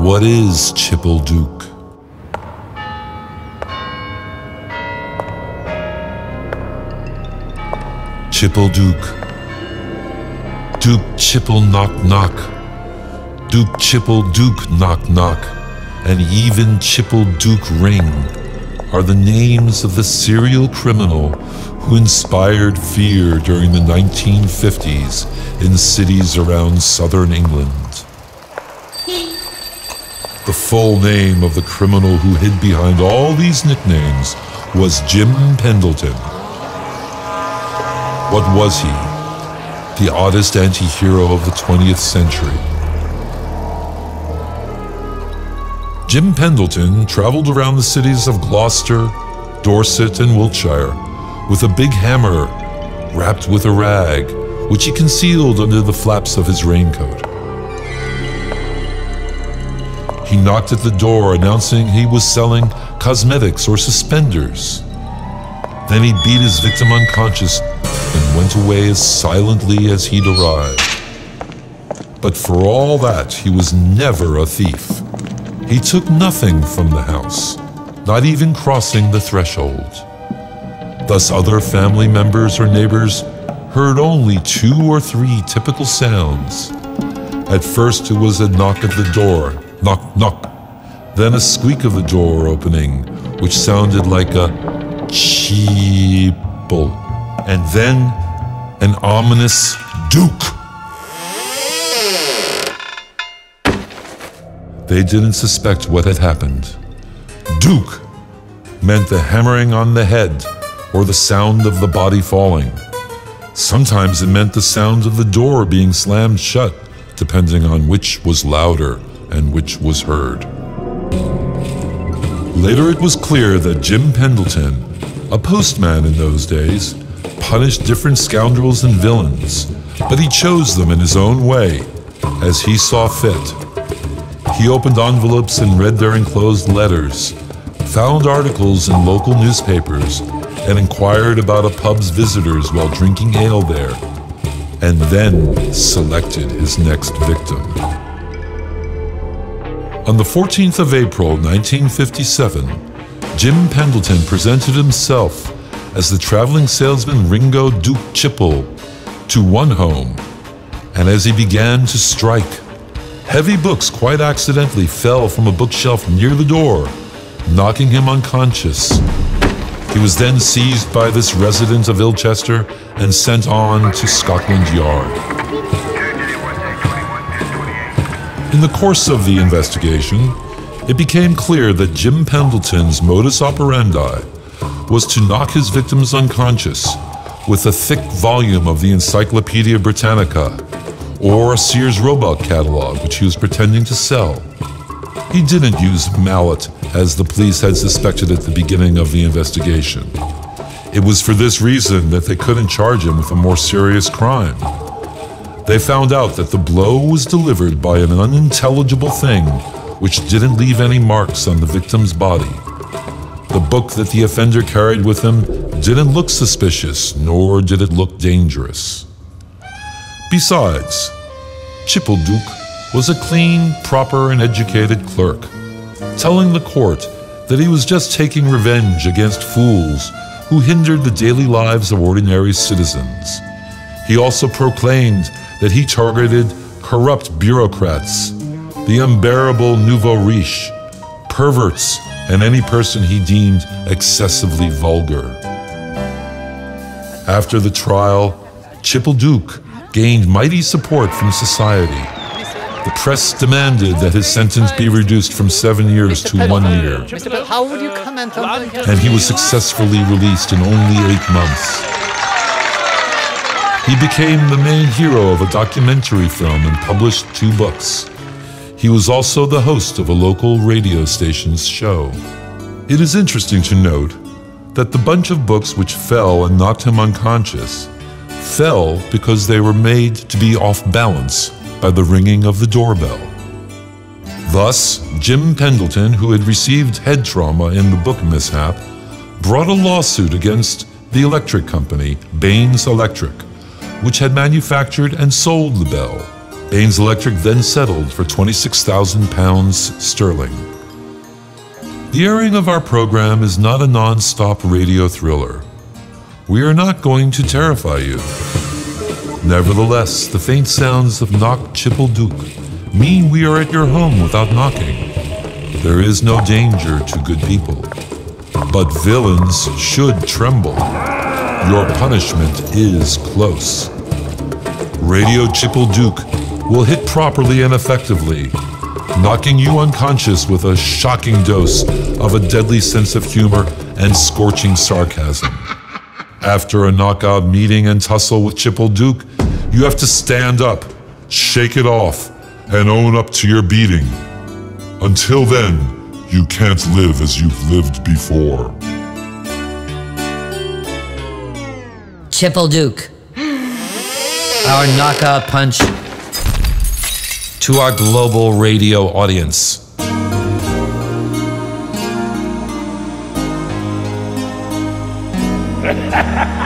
What is Chiplьдук? Chiplьдук. Duke Chipple knock knock. Duke Chипльдук knock knock. And even Chiplьдук ring are the names of the serial criminal who inspired fear during the 1950s in cities around southern England. The full name of the criminal who hid behind all these nicknames was Jim Pendleton. What was he? The oddest anti-hero of the 20th century. Jim Pendleton traveled around the cities of Gloucester, Dorset, and Wiltshire with a big hammer wrapped with a rag, which he concealed under the flaps of his raincoat. He knocked at the door announcing he was selling cosmetics or suspenders. Then he beat his victim unconscious and went away as silently as he'd arrived. But for all that, he was never a thief. He took nothing from the house, not even crossing the threshold. Thus other family members or neighbors heard only 2 or 3 typical sounds. At first it was a knock at the door, knock, knock. Then a squeak of the door opening, which sounded like a cheeple. And then an ominous Duke. They didn't suspect what had happened. Duke meant the hammering on the head or the sound of the body falling. Sometimes it meant the sound of the door being slammed shut, depending on which was louder and which was heard. Later it was clear that Jim Pendleton, a postman in those days, punished different scoundrels and villains, but he chose them in his own way, as he saw fit. He opened envelopes and read their enclosed letters, found articles in local newspapers, and inquired about a pub's visitors while drinking ale there, and then selected his next victim. On the 14th of April, 1957, Jim Pendleton presented himself as the traveling salesman Ringo Duke Chipple to one home, and as he began to strike, heavy books quite accidentally fell from a bookshelf near the door, knocking him unconscious. He was then seized by this resident of Ilchester and sent on to Scotland Yard. In the course of the investigation, it became clear that Jim Pendleton's modus operandi was to knock his victims unconscious with a thick volume of the Encyclopedia Britannica or a Sears Roebuck catalog which he was pretending to sell. He didn't use mallet, as the police had suspected at the beginning of the investigation. It was for this reason that they couldn't charge him with a more serious crime. They found out that the blow was delivered by an unintelligible thing which didn't leave any marks on the victim's body. The book that the offender carried with him didn't look suspicious, nor did it look dangerous. Besides, Chiplьдук was a clean, proper, and educated clerk, telling the court that he was just taking revenge against fools who hindered the daily lives of ordinary citizens. He also proclaimed that he targeted corrupt bureaucrats, the unbearable nouveau riche, perverts, and any person he deemed excessively vulgar. After the trial, Chiplьдук gained mighty support from society. The press demanded that his sentence be reduced from 7 years to 1 year. How would you comment on that? And he was successfully released in only 8 months. He became the main hero of a documentary film and published 2 books. He was also the host of a local radio station's show. It is interesting to note that the bunch of books which fell and knocked him unconscious fell because they were made to be off balance by the ringing of the doorbell. Thus, Jim Pendleton, who had received head trauma in the book mishap, brought a lawsuit against the electric company, Baines Electric, which had manufactured and sold the bell, Baines Electric then settled for £26,000 sterling. The airing of our program is not a non-stop radio thriller. We are not going to terrify you. Nevertheless, the faint sounds of knock Chippleduk mean we are at your home without knocking. There is no danger to good people, but villains should tremble. Your punishment is close. Radio Chippleduk will hit properly and effectively, knocking you unconscious with a shocking dose of a deadly sense of humor and scorching sarcasm. After a knockout meeting and tussle with Chippleduk, you have to stand up, shake it off, and own up to your beating. Until then, you can't live as you've lived before. Chippleduk, our knockout punch to our global radio audience. Ha ha ha!